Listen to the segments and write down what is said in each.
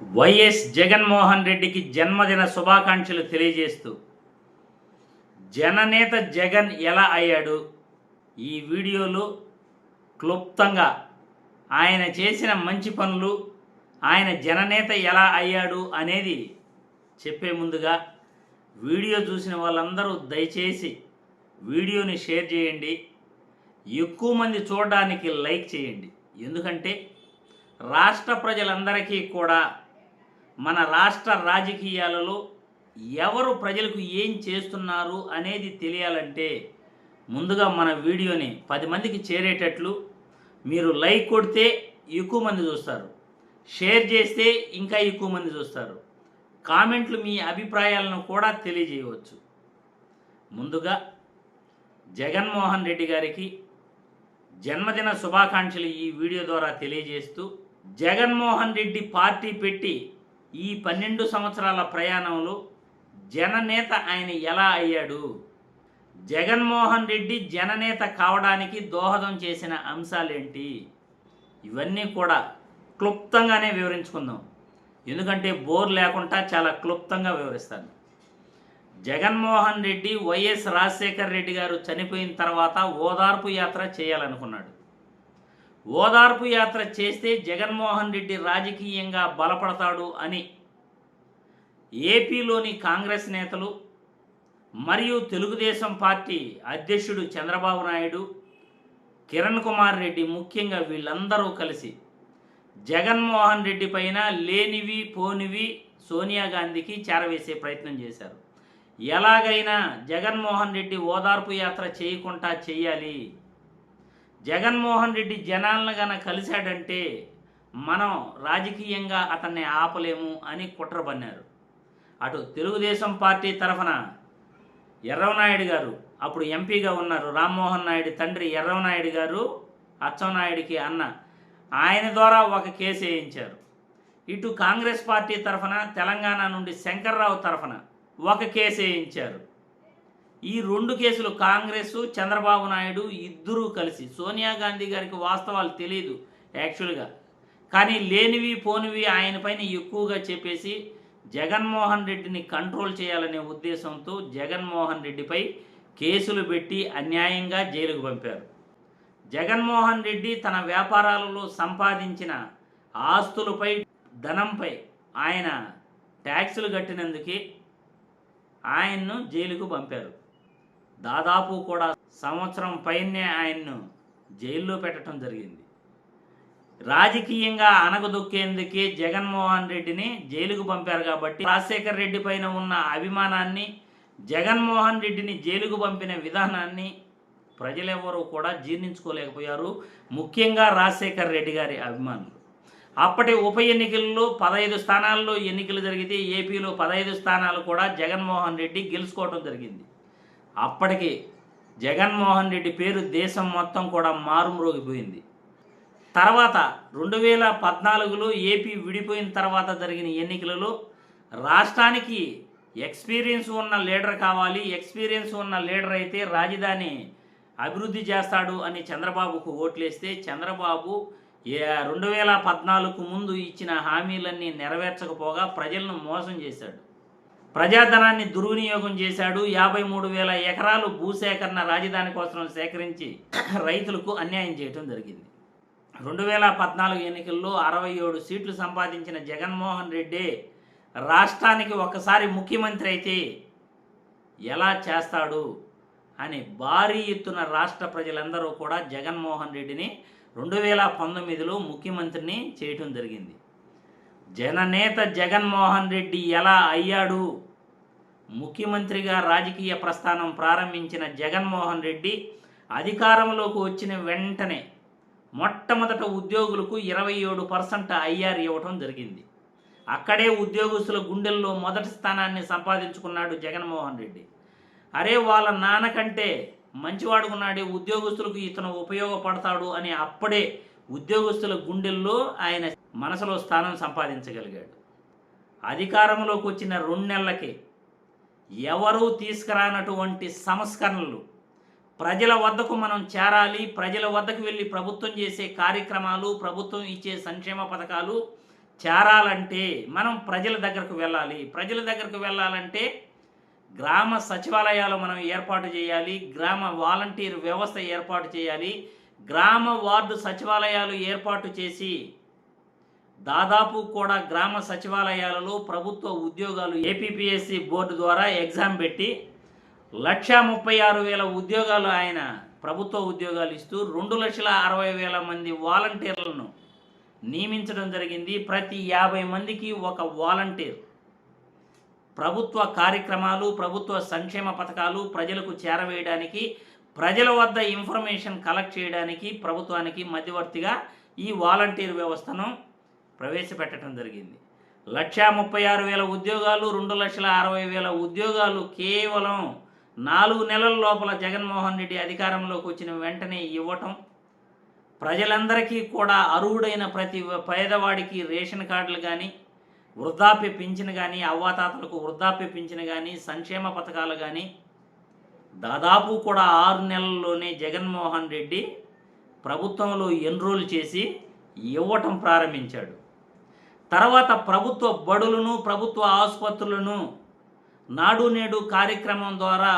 YS Jaganmohan రెడ్డికి జన్మదిన శుభాకాంక్షలు తెలియజేస్తూ జననేత జగన్ ఎలా అయ్యాడు, ఈ వీడియోలో క్లుప్తంగా ఆయన చేసిన మంచి పనులు, ఆయన జననేత ఎలా అయ్యాడు అనేది చెప్పే ముందుగా వీడియో చూసిన వాళ్ళందరూ దయచేసి వీడియోని షేర్ చేయండి, ఎక్కువ మంది చూడడానికి లైక్ చేయండి. ఎందుకంటే రాష్ట్ర ప్రజలందరికీ కూడా మన రాష్ట్ర రాజకీయాలలో ఎవరు ప్రజలకు ఏం చేస్తున్నారు అనేది తెలియాలంటే ముందుగా మన వీడియోని 10 మందికి చేరేటట్లు మీరు లైక్ కొడితే ఎక్కువ మంది చూస్తారు, షేర్ చేస్తే ఇంకా ఎక్కువ మంది చూస్తారు, కామెంట్లు మీ అభిప్రాయాలను కూడా తెలియజేయవచ్చు. ముందుగా జగన్మోహన్ రెడ్డి గారికి జన్మదిన శుభాకాంక్షలు ఈ వీడియో ద్వారా తెలియజేస్తూ, జగన్మోహన్ రెడ్డి పార్టీ పెట్టి ఈ 12 సంవత్సరాల ప్రయాణంలో జననేత ఆయన ఎలా అయ్యాడు, జగన్మోహన్ రెడ్డి జననేత కావడానికి దోహదం చేసిన అంశాలేంటి, ఇవన్నీ కూడా క్లుప్తంగానే వివరించుకుందాం. ఎందుకంటే బోర్ లేకుండా చాలా క్లుప్తంగా వివరిస్తాను. జగన్మోహన్ రెడ్డి వైఎస్ రాజశేఖర్ రెడ్డి గారు చనిపోయిన తర్వాత ఓదార్పు యాత్ర చేయాలనుకున్నాడు. ఓదార్పు యాత్ర చేస్తే జగన్మోహన్ రెడ్డి రాజకీయంగా బలపడతాడు అని ఏపీలోని కాంగ్రెస్ నేతలు మరియు తెలుగుదేశం పార్టీ అధ్యక్షుడు చంద్రబాబు నాయుడు, కిరణ్ కుమార్ రెడ్డి ముఖ్యంగా వీళ్ళందరూ కలిసి జగన్మోహన్ రెడ్డి పైన లేనివి పోనివి సోనియా గాంధీకి చేరవేసే ప్రయత్నం చేశారు. ఎలాగైనా జగన్మోహన్ రెడ్డి ఓదార్పు యాత్ర చేయకుండా చేయాలి, జగన్మోహన్ రెడ్డి జనాలను గన కలిశాడంటే మనం రాజకీయంగా అతన్ని ఆపలేము అని కుట్ర పన్నారు. అటు తెలుగుదేశం పార్టీ తరఫున ఎర్రవనాయుడు గారు, అప్పుడు ఎంపీగా ఉన్నారు, రామ్మోహన్ నాయుడు తండ్రి ఎర్రవనాయుడు గారు అచ్చెన్నాయుడికి అన్న, ఆయన ద్వారా ఒక కేసు వేయించారు. ఇటు కాంగ్రెస్ పార్టీ తరఫున తెలంగాణ నుండి శంకర్రావు తరఫున ఒక కేసు వేయించారు. ఈ 2 కేసులు కాంగ్రెస్ చంద్రబాబు నాయుడు ఇద్దరూ కలిసి, సోనియా గాంధీ గారికి వాస్తవాలు తెలియదు యాక్చువల్గా, కానీ లేనివి పోనివి ఆయన పైన ఎక్కువగా చెప్పేసి జగన్మోహన్ రెడ్డిని కంట్రోల్ చేయాలనే ఉద్దేశంతో జగన్మోహన్ రెడ్డిపై కేసులు పెట్టి అన్యాయంగా జైలుకు పంపారు. జగన్మోహన్ రెడ్డి తన వ్యాపారాలలో సంపాదించిన ఆస్తులపై ధనంపై ఆయన ట్యాక్సులు కట్టినందుకే ఆయన్ను జైలుకు పంపారు. దాదాపు కూడా సంవత్సరం పైనే ఆయన్ను జైల్లో పెట్టడం జరిగింది. రాజకీయంగా అణగదొక్కేందుకే జగన్మోహన్ రెడ్డిని జైలుకు పంపారు. కాబట్టి రాజశేఖర్ రెడ్డి పైన ఉన్న అభిమానాన్ని, జగన్మోహన్ రెడ్డిని జైలుకు పంపిన విధానాన్ని ప్రజలెవరూ కూడా జీర్ణించుకోలేకపోయారు, ముఖ్యంగా రాజశేఖర్ రెడ్డి గారి అభిమానులు. అప్పటి ఉప ఎన్నికల్లో 15 స్థానాల్లో ఎన్నికలు జరిగితే ఏపీలో 15 స్థానాలు కూడా జగన్మోహన్ రెడ్డి గెలుచుకోవడం జరిగింది. అప్పటికి జగన్మోహన్ రెడ్డి పేరు దేశం మొత్తం కూడా మారుమ్రోగిపోయింది. తర్వాత 2014లో ఏపీ విడిపోయిన తర్వాత జరిగిన ఎన్నికలలో రాష్ట్రానికి ఎక్స్పీరియన్స్ ఉన్న లీడర్ కావాలి, ఎక్స్పీరియన్స్ ఉన్న లీడర్ అయితే రాజధాని అభివృద్ధి చేస్తాడు అని చంద్రబాబుకు ఓట్లేస్తే చంద్రబాబు 2014కు ముందు ఇచ్చిన హామీలన్నీ నెరవేర్చకపోగా ప్రజలను మోసం చేశాడు, ప్రజాధనాన్ని దుర్వినియోగం చేశాడు. 53,000 ఎకరాలు భూసేకరణ రాజధాని కోసం సేకరించి రైతులకు అన్యాయం చేయడం జరిగింది. 2014 ఎన్నికల్లో 67 సీట్లు సంపాదించిన జగన్మోహన్ రెడ్డి రాష్ట్రానికి ఒకసారి ముఖ్యమంత్రి అయితే ఎలా చేస్తాడు అని భారీ ఎత్తున రాష్ట్ర ప్రజలందరూ కూడా జగన్మోహన్ రెడ్డిని 2019లో ముఖ్యమంత్రిని చేయటం జరిగింది. జననేత జగన్మోహన్ రెడ్డి ఎలా అయ్యాడు, ముఖ్యమంత్రిగా రాజకీయ ప్రస్థానం ప్రారంభించిన జగన్మోహన్ రెడ్డి అధికారంలోకి వచ్చిన వెంటనే మొట్టమొదట ఉద్యోగులకు 27% ఐఆర్ ఇవ్వటం జరిగింది. అక్కడే ఉద్యోగస్తుల గుండెల్లో మొదటి స్థానాన్ని సంపాదించుకున్నాడు జగన్మోహన్ రెడ్డి. అరే వాళ్ళ నాన్నకంటే మంచివాడుకున్నాడు, ఉద్యోగస్తులకు ఇతను ఉపయోగపడతాడు అని అప్పుడే ఉద్యోగస్తుల గుండెల్లో ఆయన మనసులో స్థానం సంపాదించగలిగాడు. అధికారంలోకి వచ్చిన 2 నెలలకే ఎవరూ తీసుకురానటువంటి సంస్కరణలు, ప్రజల వద్దకు మనం చేరాలి, ప్రజల వద్దకు వెళ్ళి ప్రభుత్వం చేసే కార్యక్రమాలు, ప్రభుత్వం ఇచ్చే సంక్షేమ పథకాలు చేరాలంటే మనం ప్రజల దగ్గరకు వెళ్ళాలి. ప్రజల దగ్గరకు వెళ్ళాలంటే గ్రామ సచివాలయాలు మనం ఏర్పాటు చేయాలి. గ్రామ వాలంటీర్ వ్యవస్థ ఏర్పాటు చేయాలి. గ్రామ వార్డు సచివాలయాలు ఏర్పాటు చేసి దాదాపు కూడా గ్రామ సచివాలయాలలో ప్రభుత్వ ఉద్యోగాలు ఏపీపీఎస్సీ బోర్డు ద్వారా ఎగ్జామ్ పెట్టి 1,36,000 ఉద్యోగాలు ఆయన ప్రభుత్వ ఉద్యోగాలు ఇస్తూ 2,60,000 మంది వాలంటీర్లను నియమించడం జరిగింది. ప్రతి 50 మందికి ఒక వాలంటీర్ ప్రభుత్వ కార్యక్రమాలు, ప్రభుత్వ సంక్షేమ పథకాలు ప్రజలకు చేరవేయడానికి, ప్రజల వద్ద ఇన్ఫర్మేషన్ కలెక్ట్ చేయడానికి ప్రభుత్వానికి మధ్యవర్తిగా ఈ వాలంటీర్ వ్యవస్థను ప్రవేశపెట్టడం జరిగింది. 1,36,000 ఉద్యోగాలు, 2,60,000 ఉద్యోగాలు కేవలం 4 నెలల లోపల జగన్మోహన్ రెడ్డి అధికారంలోకి వచ్చిన వెంటనే ఇవ్వటం, ప్రజలందరికీ కూడా అర్హుడైన ప్రతి పేదవాడికి రేషన్ కార్డులు కానీ, వృద్ధాప్య పింఛను కానీ, అవ్వాతాతలకు వృద్ధాప్య పింఛను కానీ, సంక్షేమ పథకాలు కానీ దాదాపు కూడా 6 నెలల్లోనే జగన్మోహన్ రెడ్డి ప్రభుత్వంలో ఎన్రోల్ చేసి ఇవ్వటం ప్రారంభించాడు. తర్వాత ప్రభుత్వ బడులను, ప్రభుత్వ ఆసుపత్రులను నాడు నేడు కార్యక్రమం ద్వారా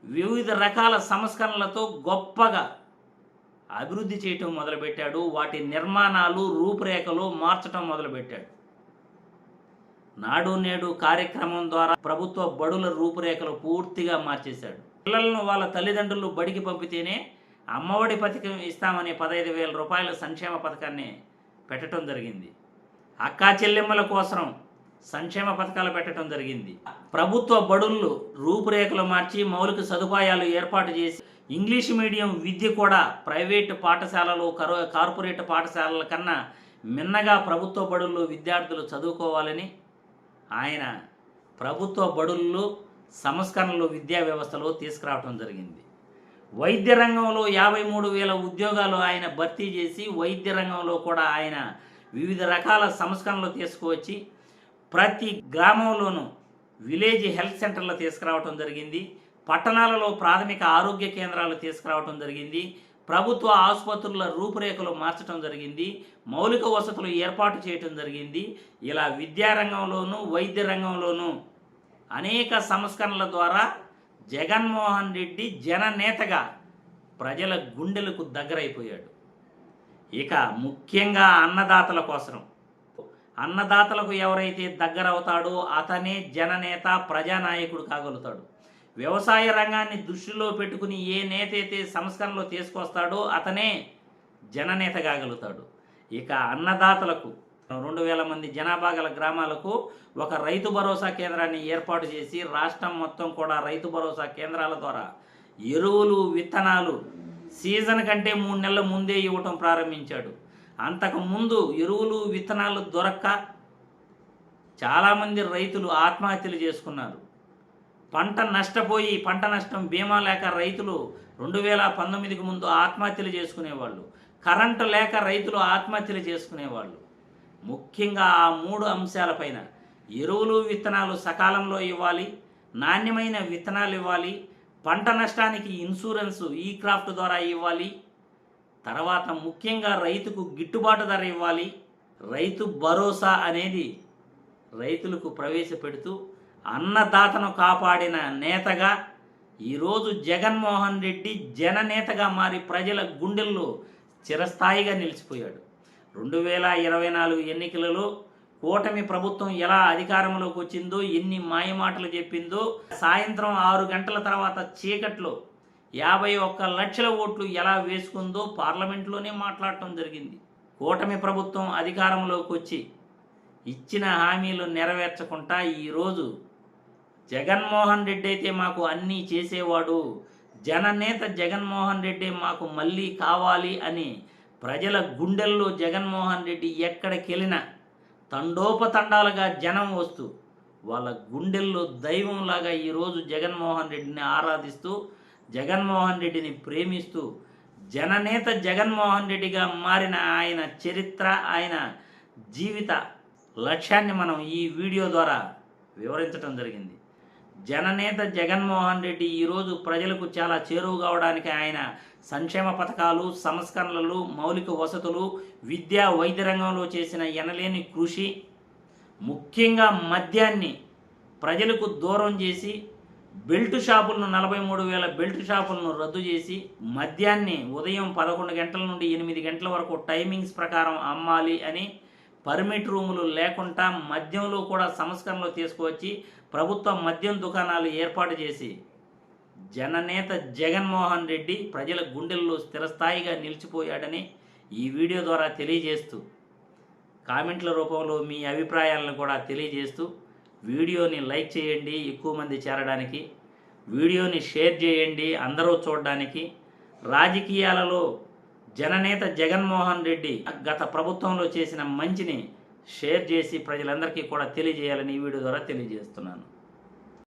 వివిధ రకాల సంస్కరణలతో గొప్పగా అభివృద్ధి చేయటం మొదలుపెట్టాడు. వాటి నిర్మాణాలు, రూపురేఖలు మార్చడం మొదలుపెట్టాడు. నాడు నేడు కార్యక్రమం ద్వారా ప్రభుత్వ బడుల రూపురేఖలు పూర్తిగా మార్చేశాడు. పిల్లలను వాళ్ళ తల్లిదండ్రులు బడికి పంపితేనే అమ్మఒడి పథకం ఇస్తామనే 15,000 రూపాయల సంక్షేమ పథకాన్ని పెట్టడం జరిగింది. అక్కా చెల్లెమ్మల కోసం సంక్షేమ పథకాలు పెట్టడం జరిగింది. ప్రభుత్వ బడుల్లో రూపురేఖలు మార్చి మౌలిక సదుపాయాలు ఏర్పాటు చేసి ఇంగ్లీష్ మీడియం విద్య కూడా ప్రైవేటు పాఠశాలలు, కార్పొరేట్ పాఠశాలల కన్నా మిన్నగా ప్రభుత్వ బడుల్లో విద్యార్థులు చదువుకోవాలని ఆయన ప్రభుత్వ బడుల్లో సంస్కరణలు విద్యా వ్యవస్థలో తీసుకురావడం జరిగింది. వైద్య రంగంలో 53,000 ఉద్యోగాలు ఆయన భర్తీ చేసి వైద్య రంగంలో కూడా ఆయన వివిధ రకాల సంస్కరణలు తీసుకువచ్చి ప్రతి గ్రామంలోనూ విలేజ్ హెల్త్ సెంటర్లు తీసుకురావడం జరిగింది. పట్టణాలలో ప్రాథమిక ఆరోగ్య కేంద్రాలు తీసుకురావడం జరిగింది. ప్రభుత్వ ఆసుపత్రుల రూపురేఖలు మార్చడం జరిగింది. మౌలిక వసతులు ఏర్పాటు చేయటం జరిగింది. ఇలా విద్యారంగంలోనూ వైద్య రంగంలోనూ అనేక సంస్కరణల ద్వారా జగన్మోహన్ రెడ్డి జననేతగా ప్రజల గుండెలకు దగ్గరైపోయాడు. ఇక ముఖ్యంగా అన్నదాతల కోసం, అన్నదాతలకు ఎవరైతే దగ్గరవుతాడో అతనే జననేత, ప్రజానాయకుడు కాగలుగుతాడు. వ్యవసాయ రంగాన్ని దృష్టిలో పెట్టుకుని ఏ నేత అయితే సంస్కరణలు తీసుకొస్తాడో అతనే జననేత కాగలుగుతాడు. ఇక అన్నదాతలకు 2,000 మంది జనాభా గల గ్రామాలకు ఒక రైతు భరోసా కేంద్రాన్ని ఏర్పాటు చేసి రాష్ట్రం మొత్తం కూడా రైతు భరోసా కేంద్రాల ద్వారా ఎరువులు, విత్తనాలు సీజన్ కంటే 3 నెలల ముందే ఇవ్వటం ప్రారంభించాడు. అంతకుముందు ఎరువులు, విత్తనాలు దొరక్క చాలామంది రైతులు ఆత్మహత్యలు చేసుకున్నారు. పంట నష్టపోయి పంట నష్టం బీమా లేక రైతులు 2019కి ముందు ఆత్మహత్యలు చేసుకునేవాళ్ళు. కరెంటు లేక రైతులు ఆత్మహత్యలు చేసుకునేవాళ్ళు. ముఖ్యంగా ఆ 3 అంశాలపైన ఎరువులు, విత్తనాలు సకాలంలో ఇవ్వాలి, నాణ్యమైన విత్తనాలు ఇవ్వాలి, పంట నష్టానికి ఇన్సూరెన్సు ఈ క్రాఫ్ట్ ద్వారా ఇవ్వాలి, తర్వాత ముఖ్యంగా రైతుకు గిట్టుబాటు ధర ఇవ్వాలి, రైతు భరోసా అనేది రైతులకు ప్రవేశపెడుతూ అన్నదాతను కాపాడిన నేతగా ఈరోజు జగన్మోహన్ రెడ్డి జననేతగా మారి ప్రజల గుండెల్లో చిరస్థాయిగా నిలిచిపోయాడు. 2024 ఎన్నికలలో కూటమి ప్రభుత్వం ఎలా అధికారంలోకి వచ్చిందో, ఎన్ని మాయమాటలు చెప్పిందో, సాయంత్రం 6 గంటల తర్వాత చీకట్లో 51 లక్షల ఓట్లు ఎలా వేసుకుందో పార్లమెంట్లోనే మాట్లాడటం జరిగింది. కూటమి ప్రభుత్వం అధికారంలోకి వచ్చి ఇచ్చిన హామీలు నెరవేర్చకుండా ఈరోజు జగన్మోహన్ రెడ్డి అయితే మాకు అన్నీ చేసేవాడు, జననేత జగన్మోహన్ రెడ్డి మాకు మళ్ళీ కావాలి అని ప్రజల గుండెల్లో జగన్మోహన్ రెడ్డి ఎక్కడికి వెళ్ళినా తండోపతండాలుగా జనం వస్తూ వాళ్ళ గుండెల్లో దైవంలాగా ఈరోజు జగన్మోహన్ రెడ్డిని ఆరాధిస్తూ, జగన్మోహన్ రెడ్డిని ప్రేమిస్తూ, జననేత జగన్మోహన్ రెడ్డిగా మారిన ఆయన చరిత్ర, ఆయన జీవిత లక్ష్యాన్ని మనం ఈ వీడియో ద్వారా వివరించడం జరిగింది. జననేత జగన్మోహన్ రెడ్డి ఈరోజు ప్రజలకు చాలా చేరువ కావడానికి ఆయన సంక్షేమ పథకాలు, సంస్కరణలు, మౌలిక వసతులు, విద్యా వైద్య రంగంలో చేసిన ఎనలేని కృషి, ముఖ్యంగా మద్యాన్ని ప్రజలకు దూరం చేసి బెల్ట్ షాపులను 43,000 బెల్ట్ షాపులను రద్దు చేసి మద్యాన్ని ఉదయం 11 గంటల నుండి 8 గంటల వరకు టైమింగ్స్ ప్రకారం అమ్మాలి అని పర్మిట్ రూములు లేకుండా మద్యంలో కూడా సంస్కరణలు తీసుకువచ్చి ప్రభుత్వ మద్యం దుకాణాలు ఏర్పాటు చేసి జననేత జగన్మోహన్ రెడ్డి ప్రజల గుండెల్లో స్థిరస్థాయిగా నిలిచిపోయాడని ఈ వీడియో ద్వారా తెలియజేస్తూ కామెంట్ల రూపంలో మీ అభిప్రాయాలను కూడా తెలియజేస్తూ వీడియోని లైక్ చేయండి, ఎక్కువ మంది చేరడానికి, వీడియోని షేర్ చేయండి అందరూ చూడడానికి. రాజకీయాలలో జననేత జగన్మోహన్ రెడ్డి గత ప్రభుత్వంలో చేసిన మంచిని షేర్ చేసి ప్రజలందరికీ కూడా తెలియజేయాలని ఈ వీడియో ద్వారా తెలియజేస్తున్నాను.